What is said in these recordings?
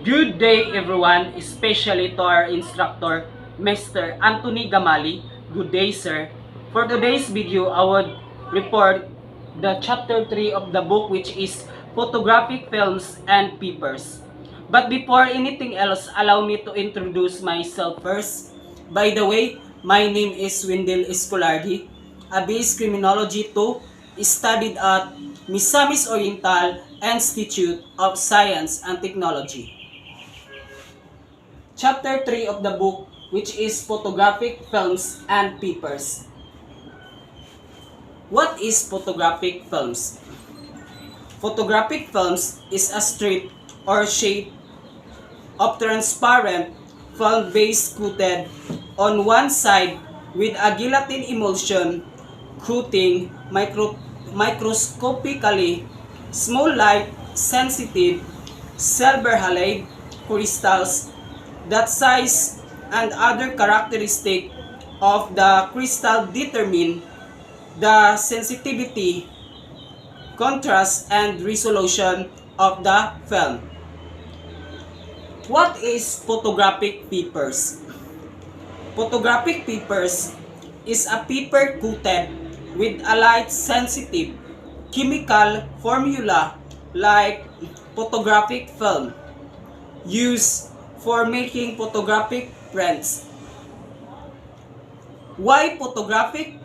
Good day everyone, especially to our instructor, Mr. Anthony Gamali. Good day sir. For today's video, I would report the chapter 3 of the book, which is Photographic Films and Papers. But before anything else, allow me to introduce myself first. By the way, my name is Wendell Escolardi, a BS Criminology 2, studied at Misamis Oriental Institute of Science and Technology. Chapter 3 of the book, which is Photographic Films and Papers. What is photographic films? Photographic films is a strip or shape of transparent film base coated on one side with a gelatin emulsion coating microscopically small light sensitive silver halide crystals. That size and other characteristic of the crystal determine the sensitivity, contrast, and resolution of the film. What is photographic papers? Photographic papers is a paper coated with a light-sensitive chemical formula like photographic film, used for making photographic prints. Why photographic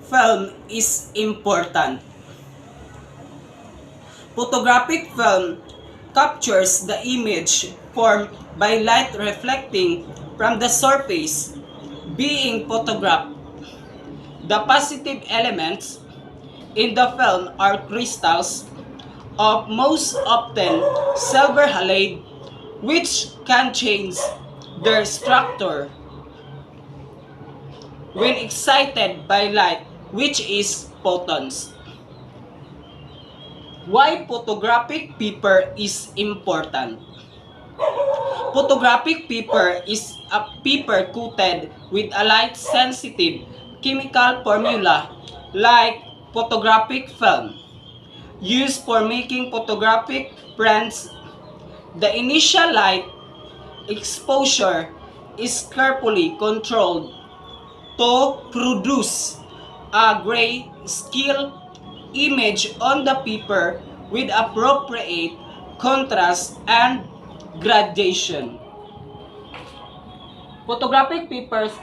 film is important? Photographic film captures the image formed by light reflecting from the surface being photographed. The positive elements in the film are crystals of most often silver halide, which can change their structure when excited by light, which is photons. Why photographic paper is important? Photographic paper is a paper coated with a light-sensitive chemical formula like photographic film, used for making photographic prints. The initial light exposure is carefully controlled to produce a grayscale image on the paper with appropriate contrast and gradation. Photographic films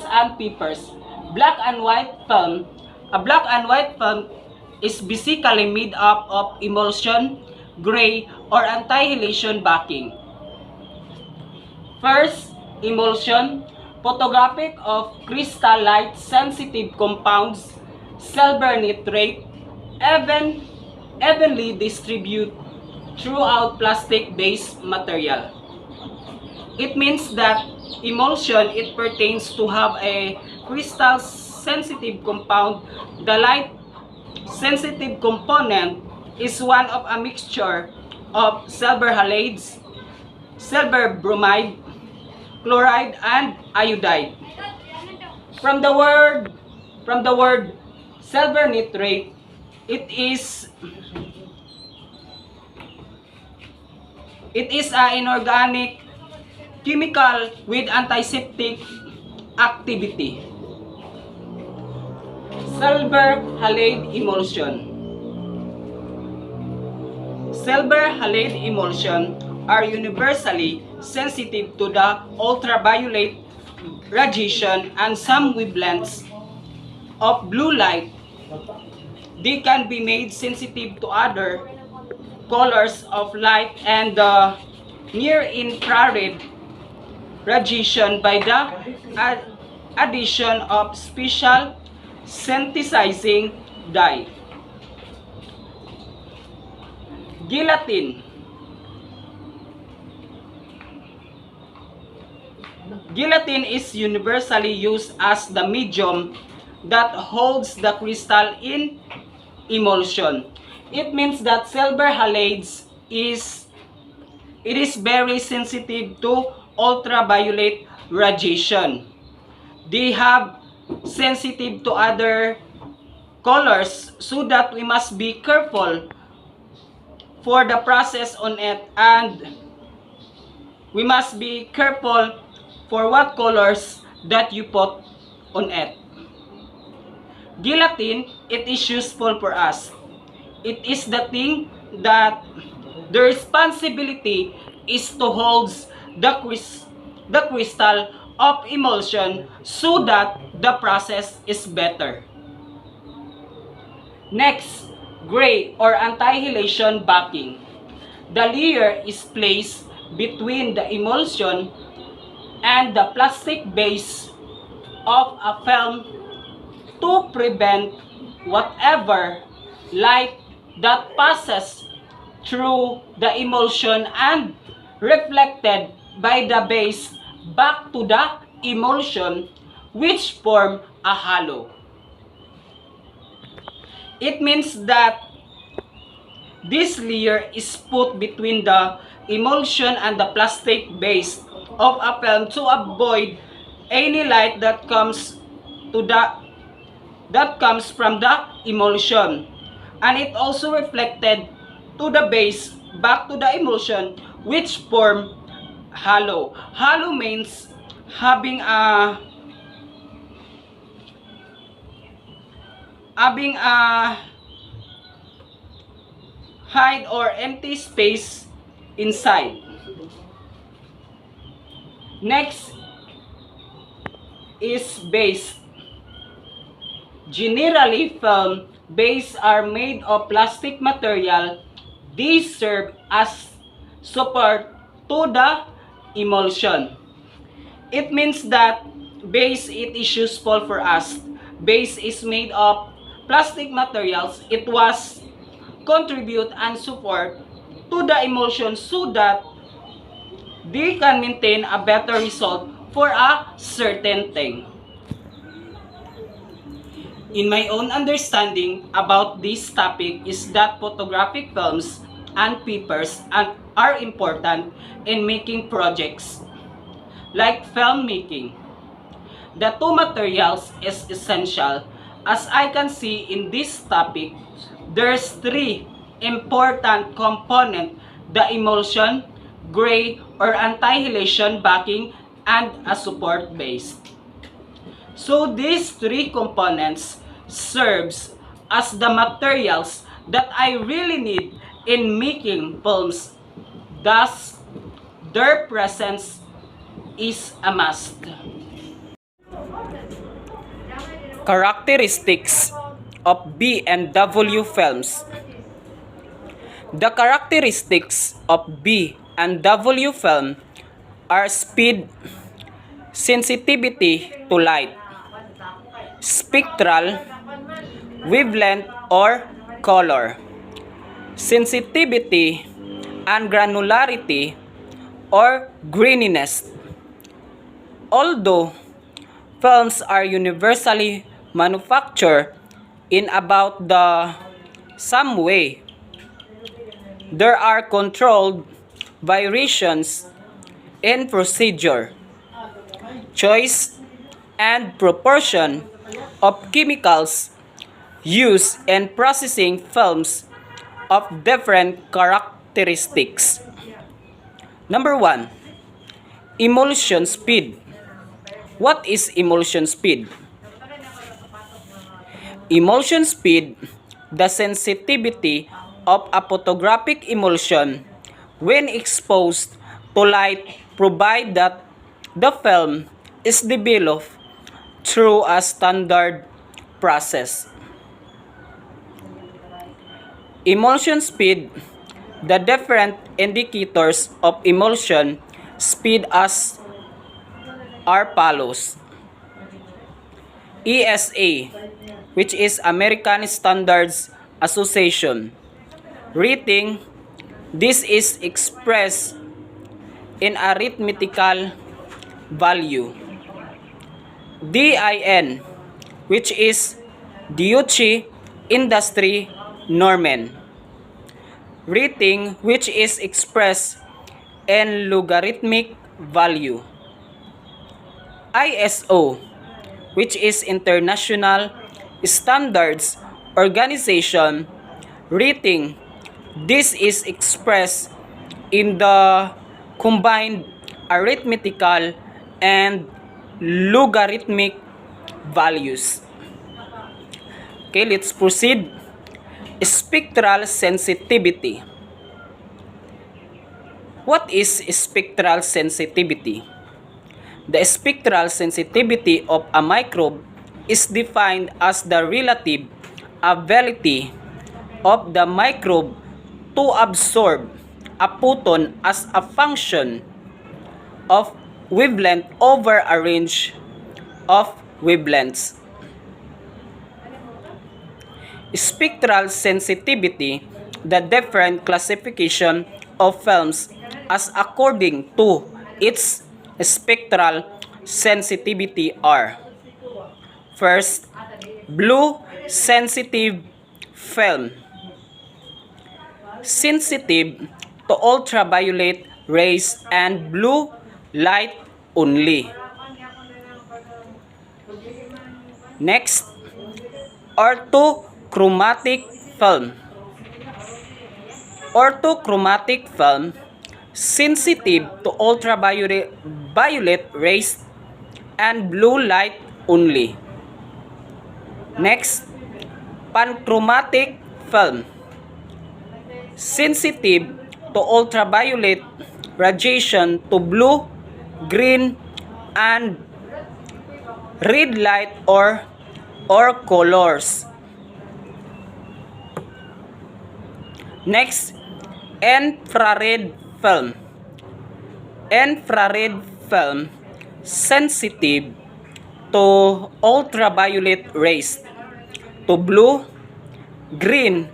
and papers. Black and white film. A black and white film is basically made up of emulsion, gray, or anti-halation backing. First, emulsion, photographic of crystal light sensitive compounds, silver nitrate, evenly distribute throughout plastic-based material. It means that emulsion, it pertains to have a crystal sensitive compound. The light sensitive component is one of a mixture of silver halides, silver bromide, chloride, and iodide. From the word silver nitrate, it is an inorganic chemical with antiseptic activity. Silver halide emulsion. Silver halide emulsion are universally sensitive to the ultraviolet radiation and some wavelengths of blue light. They can be made sensitive to other colors of light and the near-infrared radiation by the addition of special synthesizing dye. Gelatin. Gelatin is universally used as the medium that holds the crystal in emulsion. It means that silver halides is very sensitive to ultraviolet radiation. They have sensitive to other colors, so that we must be careful for the process on it, and we must be careful for what colors that you put on it. Gelatin, it is useful for us. It is the thing that the responsibility is to hold the crystal of emulsion so that the process is better. Next, gray or anti-halation backing. The layer is placed between the emulsion and the plastic base of a film to prevent whatever light that passes through the emulsion and reflected by the base back to the emulsion, which form a halo. It means that this layer is put between the emulsion and the plastic base of a film to avoid any light that comes from the emulsion, and it also reflected to the base back to the emulsion, which form halo. Halo means having a hide or empty space inside. Next is base. Generally, film bases are made of plastic material. These serve as support to the emulsion. It means that base, it is useful for us. Base is made of plastic materials. It was contribute and support to the emulsion so that they can maintain a better result for a certain thing. In my own understanding about this topic is that photographic films and papers are important in making projects like filmmaking. The two materials is essential. As I can see in this topic, there's three important components: the emulsion, gray or anti-halation backing, and a support base. So these three components serves as the materials that I really need in making films. Thus, their presence is a must. Characteristics of B and W films. The characteristics of B and W film are speed, sensitivity to light, spectral, wavelength or color, sensitivity and granularity or graininess. Although films are universally manufactured in about the same way, there are controlled variations in procedure, choice, and proportion of chemicals used in processing films of different characteristics. Number 1. Emulsion speed. What is emulsion speed? Emulsion speed, the sensitivity of a photographic emulsion when exposed to light, provide that the film is developed through a standard process. Emulsion speed, the different indicators of emulsion speed as are follows. ESA, which is American Standards Association rating, this is expressed in arithmetical value. DIN, which is Deutsche Industry Normen rating, which is expressed in logarithmic value. ISO, which is International Standards Organization rating, This is expressed in the combined arithmetical and logarithmic values. Okay, let's proceed. Spectral sensitivity. What is spectral sensitivity? The spectral sensitivity of a microbe is defined as the relative ability of the microbe to absorb a photon as a function of wavelength over a range of wavelengths. Spectral sensitivity, the different classification of films as according to its spectral sensitivity are: first, blue sensitive film, sensitive to ultraviolet rays and blue light only. Next, orthochromatic film. Orthochromatic film, sensitive to ultraviolet rays and blue light only. Next, panchromatic film, sensitive to ultraviolet radiation to blue, green, and red light or colors. Next, infrared film. Infrared film, sensitive to ultraviolet rays to blue, green,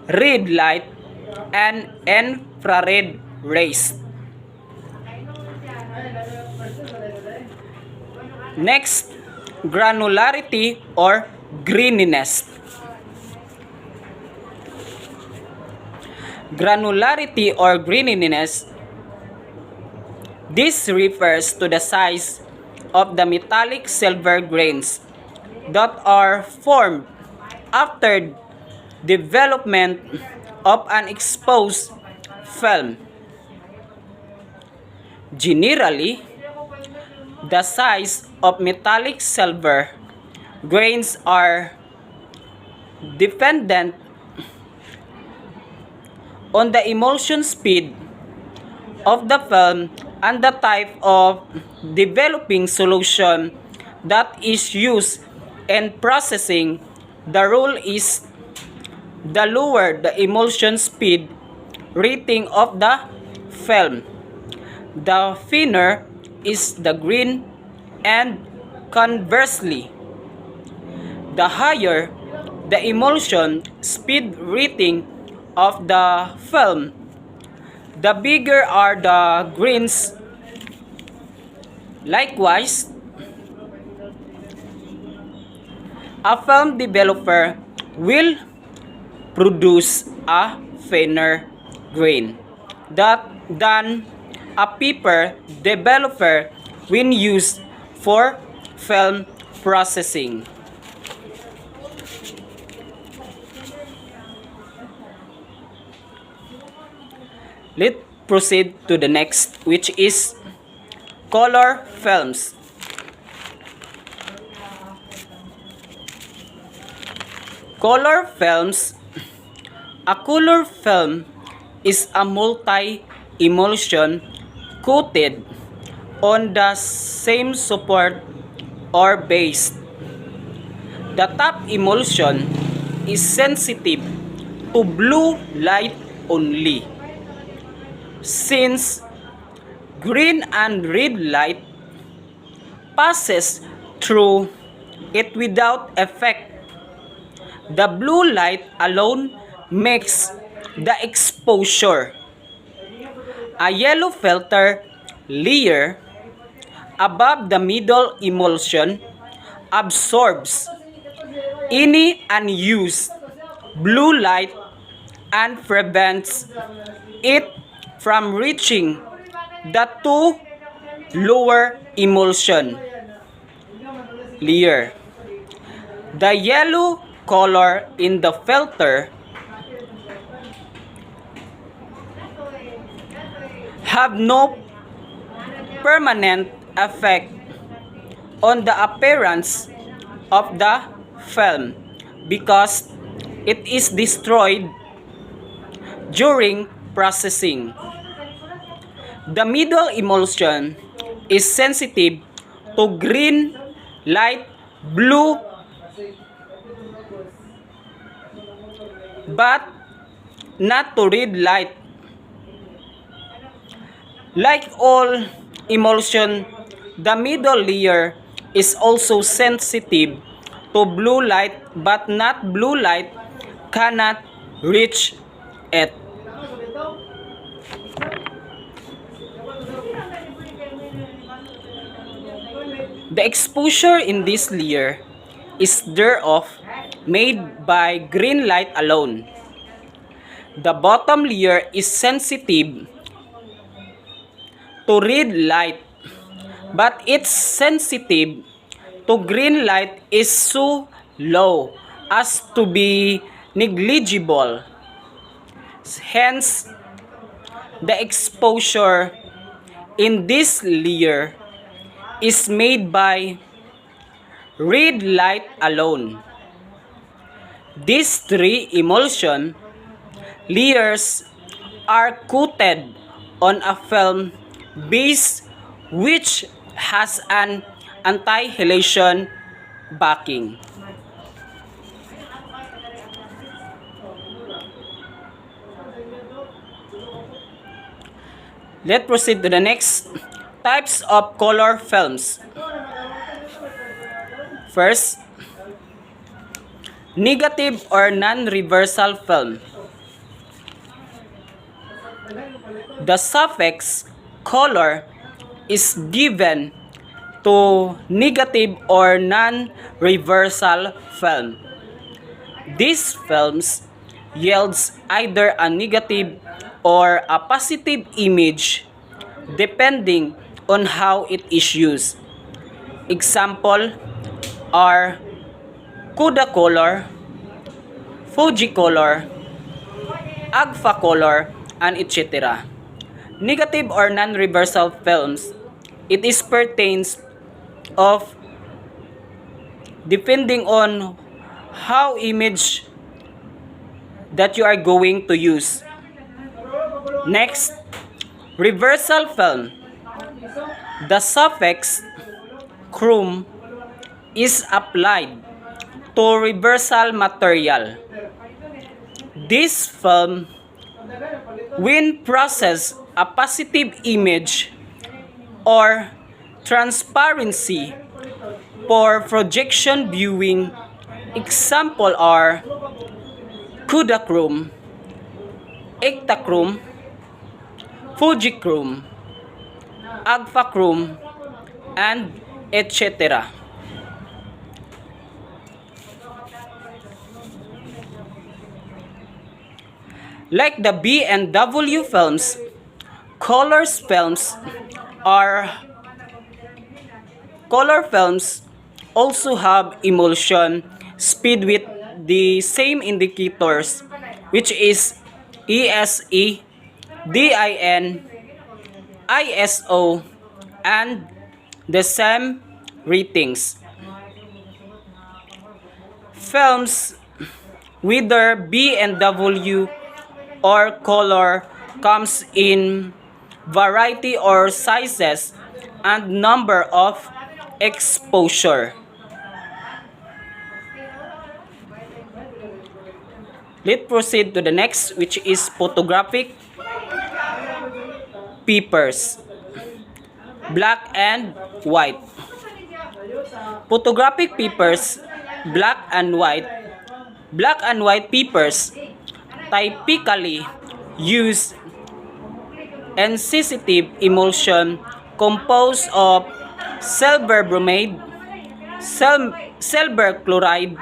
red light, and infrared rays. Next, granularity or graininess. Granularity or graininess, this refers to the size of the metallic silver grains that are formed after development of an exposed film. Generally, the size of metallic silver grains are dependent on the emulsion speed of the film and the type of developing solution that is used in processing. The rule is the lower the emulsion speed rating of the film, the thinner is the grain, and conversely, the higher the emulsion speed rating of the film, the bigger are the grains. Likewise, a film developer will produce a finer grain than a paper developer when used for film processing. Let's proceed to the next, which is color films. Color films. A color film is a multi-emulsion coated on the same support or base. The top emulsion is sensitive to blue light only, since green and red light passes through it without effect. The blue light alone makes the exposure. A yellow filter layer above the middle emulsion absorbs any unused blue light and prevents it from reaching the two lower emulsion layer. The yellow color in the filter have no permanent effect on the appearance of the film because it is destroyed during processing. The middle emulsion is sensitive to green light, blue, but not to red light. Like all emulsion, the middle layer is also sensitive to blue light, but not blue light cannot reach it. The exposure in this layer is thereof made by green light alone. The bottom layer is sensitive to red light, but its sensitive to green light is so low as to be negligible. Hence, the exposure in this layer is made by red light alone. These three emulsion layers are coated on a film base which has an anti-halation backing. Let's proceed to the next types of color films. First, negative or non-reversal film. The suffix color is given to negative or non-reversal film. These films yields either a negative or a positive image depending on how it is used. Example are Kodacolor, Fujicolor, Agfacolor, and etc. Negative or non-reversal films, it is pertains of depending on how image that you are going to use. Next, reversal film. The suffix chrome is applied to reversal material. This film, when processed, a positive image or transparency for projection viewing. Example are Kodachrome, Ektachrome, Fujichrome, Agfachrome, and etc. Like the B and W films, color films also have emulsion speed with the same indicators, which is ESE, DIN, ISO, and the same ratings. Films, whether B and W or color, comes in variety or sizes and number of exposure. Let's proceed to the next, which is photographic papers, black and white. Photographic papers, black and white. Black and white papers typically use insensitive emulsion composed of silver bromide, silver chloride,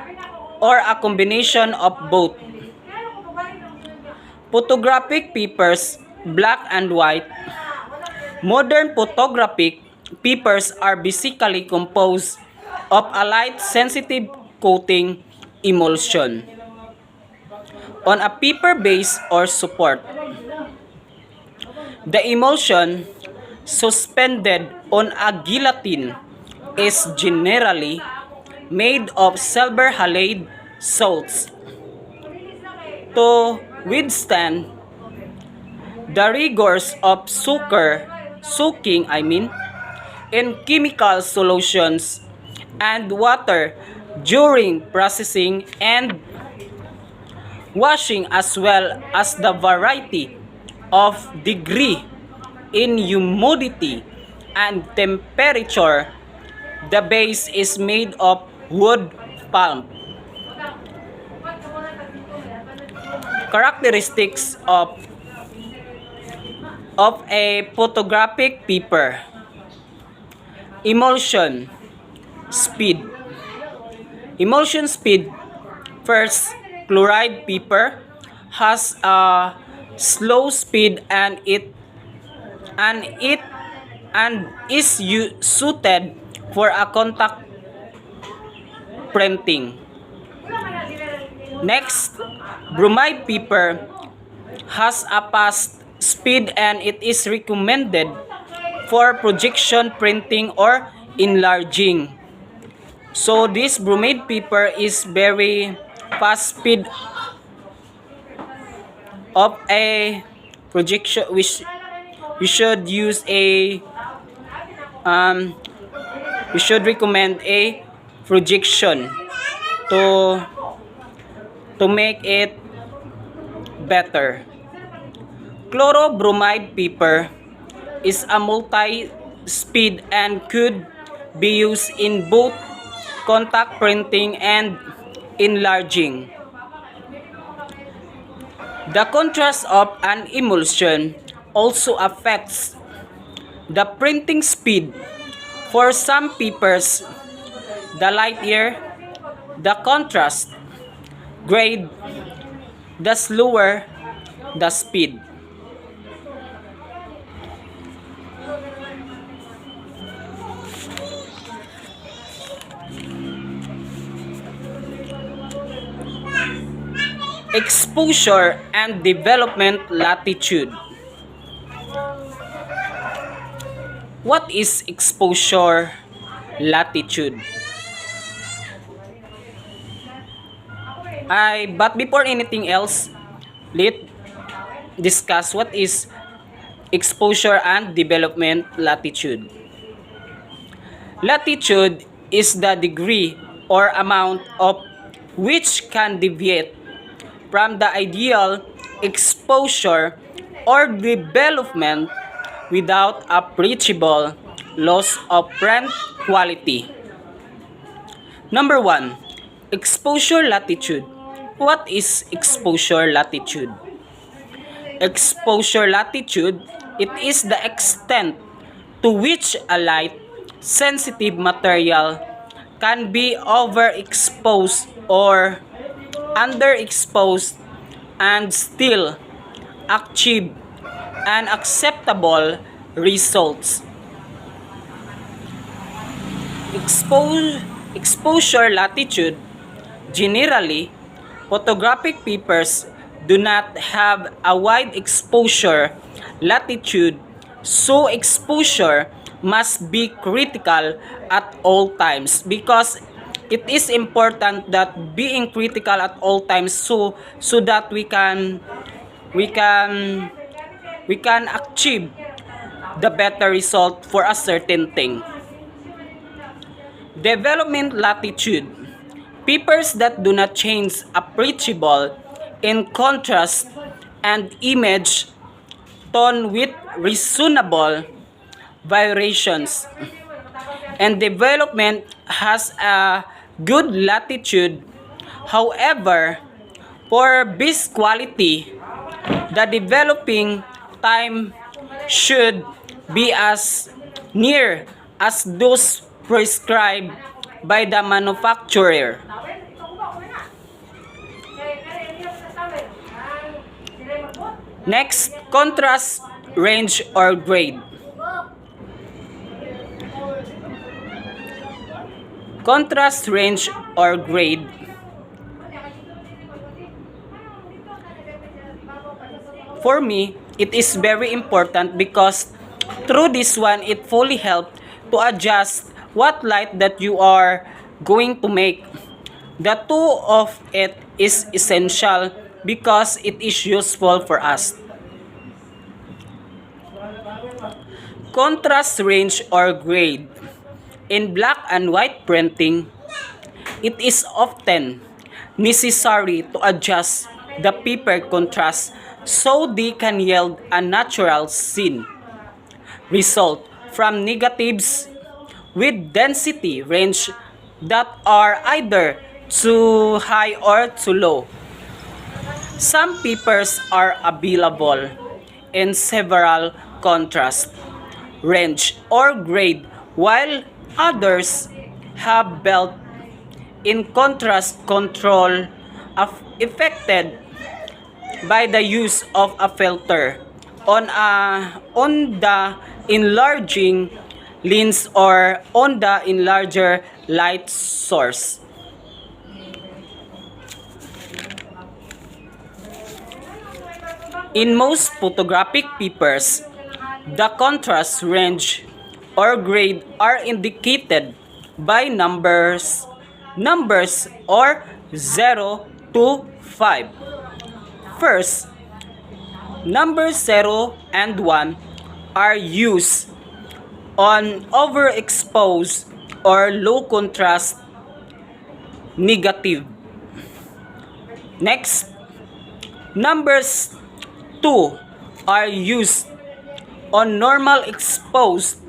or a combination of both. Photographic papers, black and white. Modern photographic papers are basically composed of a light-sensitive coating emulsion on a paper base or support. The emulsion suspended on a guillotine is generally made of silver halide salts to withstand the rigors of soaking in chemical solutions and water during processing and washing, as well as the variety of degree in humidity and temperature. The base is made of wood pulp. Characteristics of a photographic paper. Emulsion speed. Emulsion speed. First, chloride paper has a slow speed and is suited for a contact printing. Next, bromide paper has a fast speed and it is recommended for projection printing or enlarging. So this bromide paper is very fast speed of a projection, which we should use a we should recommend a projection to make it better. Chlorobromide paper is a multi-speed and could be used in both contact printing and enlarging. The contrast of an emulsion also affects the printing speed. For some papers, the lighter the contrast grade, the slower the speed. Exposure and development latitude. What is exposure latitude? But before anything else, let's discuss what is exposure and development latitude. Latitude is the degree or amount of which can deviate from the ideal exposure or development without appreciable loss of print quality. Number 1. Exposure latitude. What is exposure latitude? Exposure latitude, it is the extent to which a light sensitive material can be overexposed or underexposed and still achieve an acceptable results. Exposure latitude. Generally, photographic papers do not have a wide exposure latitude, so exposure must be critical at all times, because it is important that being critical at all times so that we can achieve the better result for a certain thing. Development latitude. Papers that do not change appreciable in contrast and image tone with reasonable variations, and development has a good latitude. However, for best quality, the developing time should be as near as those prescribed by the manufacturer. Next, contrast range or grade. Contrast range or grade. For me, it is very important because through this one, it fully helps to adjust what light that you are going to make. The two of it is essential because it is useful for us. Contrast range or grade. In black and white printing, it is often necessary to adjust the paper contrast so they can yield a natural scene. Result from negatives with density range that are either too high or too low. Some papers are available in several contrast range or grade, while others have built-in contrast control affected by the use of a filter on the enlarging lens or on the enlarger light source. In most photographic papers, the contrast range or grade are indicated by numbers or 0 to 5. First, numbers 0 and 1 are used on overexposed or low contrast negative. Next, numbers 2 are used on normal exposed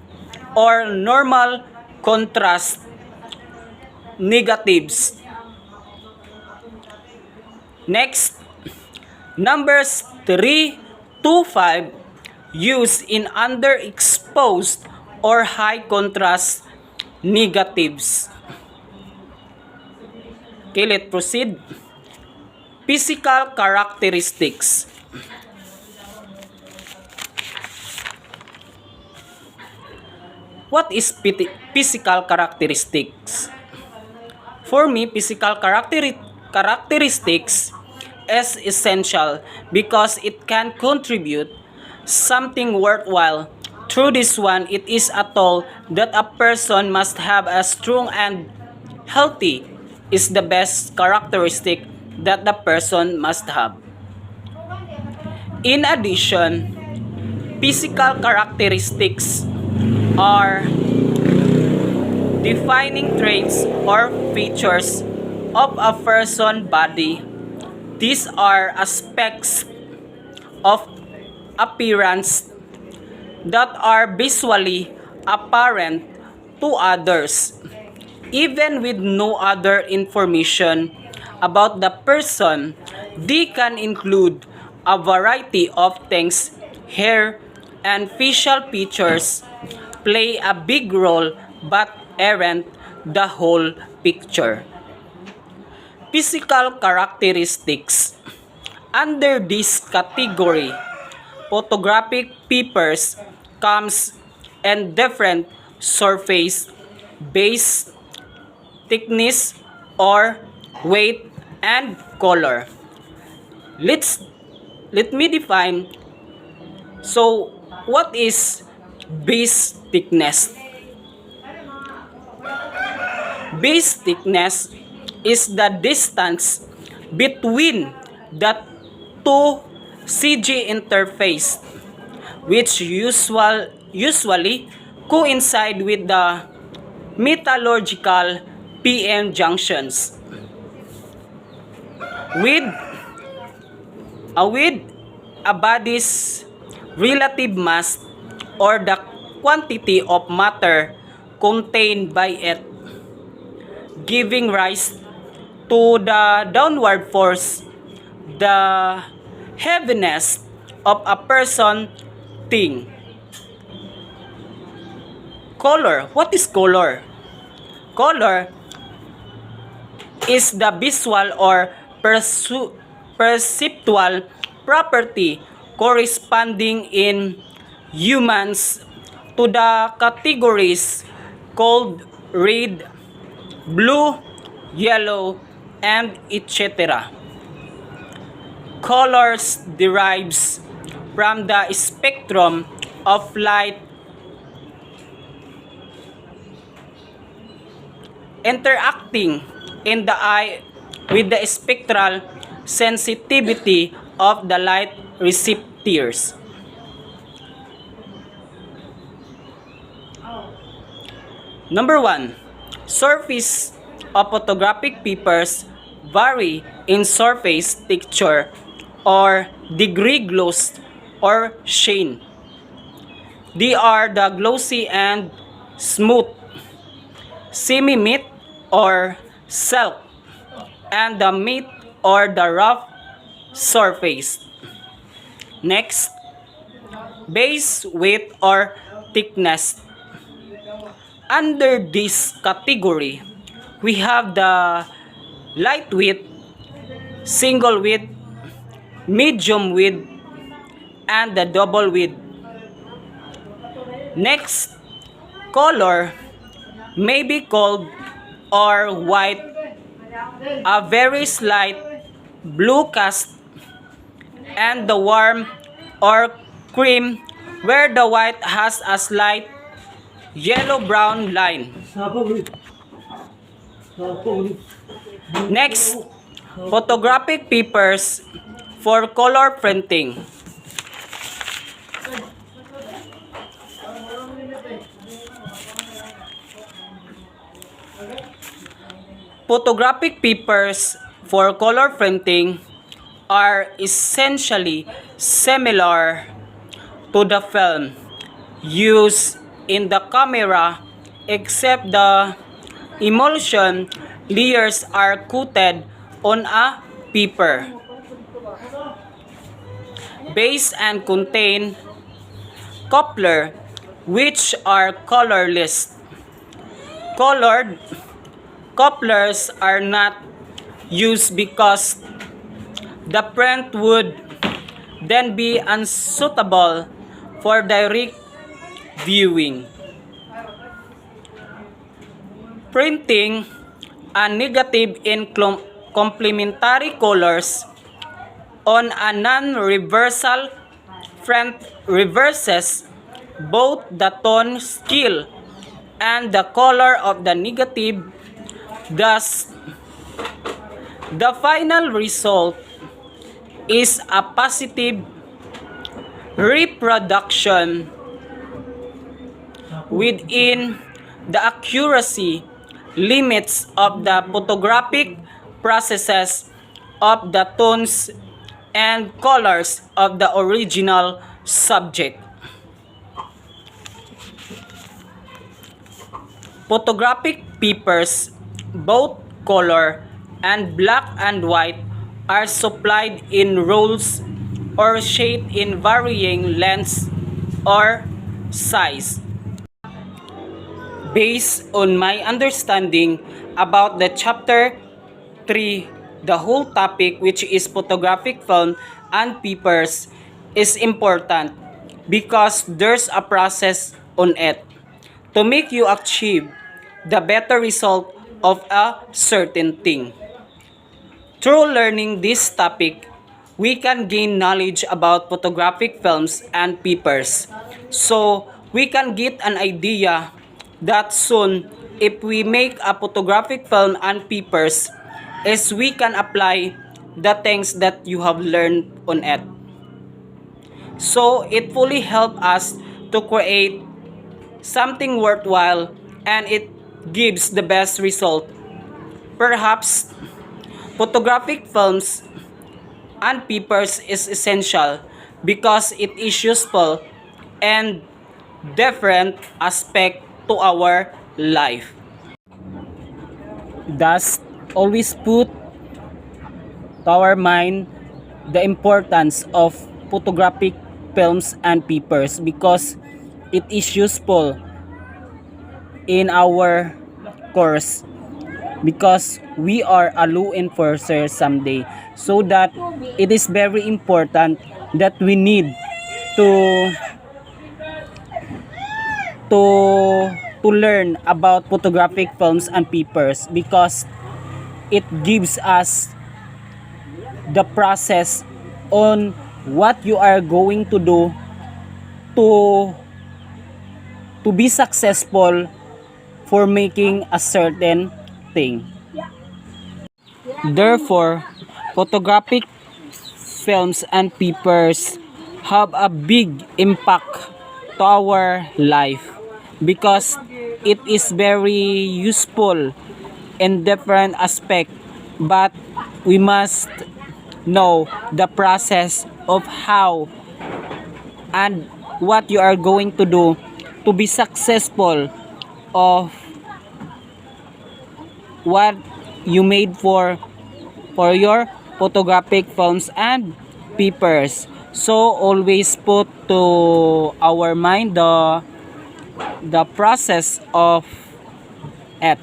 or normal contrast negatives. Next, numbers 3 to 5 used in underexposed or high contrast negatives. Okay, let's proceed. Physical characteristics. What is physical characteristics? For me, physical characteristics is essential because it can contribute something worthwhile. Through this one, it is a tool that a person must have as strong and healthy is the best characteristic that the person must have. In addition, physical characteristics are defining traits or features of a person's body. These are aspects of appearance that are visually apparent to others, even with no other information about the person. They can include a variety of things. Hair and facial features play a big role but aren't the whole picture. Physical characteristics. Under this category, photographic papers comes in different surface, base, thickness, or weight and color. Let me define. So, what is base thickness? Base thickness is the distance between the two CG interface, which usually coincide with the metallurgical PM junctions. With a body's relative mass or the quantity of matter contained by it, giving rise to the downward force, the heaviness of a person thing. Color. What is color? Color is the visual or perceptual property corresponding in humans to the categories called red, blue, yellow, and etc. Colors derives from the spectrum of light interacting in the eye with the spectral sensitivity of the light receptors. Number 1. Surface of photographic papers vary in surface texture or degree gloss or shine. They are the glossy and smooth, semi-matte or silk, and the matte or the rough surface. Next, base weight or thickness. Under this category, we have the lightweight, single width, medium width, and the double width. Next, color may be cold or white, a very slight blue cast, and the warm or cream where the white has a slight yellow-brown line. Next, photographic papers for color printing. Photographic papers for color printing are essentially similar to the film used in the camera, except the emulsion layers are coated on a paper base and contain coupler, which are colorless. Colored couplers are not used because the print would then be unsuitable for direct viewing. Printing a negative in complementary colors on a non-reversal front reverses both the tone scale and the color of the negative. Thus, the final result is a positive reproduction within the accuracy limits of the photographic processes of the tones and colors of the original subject. Photographic papers, both color and black and white, are supplied in rolls or shaped in varying lengths or size. Based on my understanding about the chapter 3, the whole topic, which is photographic film and papers, is important because there's a process on it to make you achieve the better result of a certain thing. Through learning this topic, we can gain knowledge about photographic films and papers, so we can get an idea that soon, if we make a photographic film and papers, is we can apply the things that you have learned on it. So it fully helps us to create something worthwhile, and it gives the best result. Perhaps photographic films and papers is essential because it is useful and different aspect to our life. Thus, always put to our mind the importance of photographic films and papers because it is useful in our course, because we are a law enforcer someday, so that it is very important that we need to learn about photographic films and papers because it gives us the process on what you are going to do to be successful for making a certain thing. Therefore, photographic films and papers have a big impact to our life because it is very useful in different aspect, but we must know the process of how and what you are going to do to be successful of what you made for your photographic films and papers. So always put to our mind the process of it.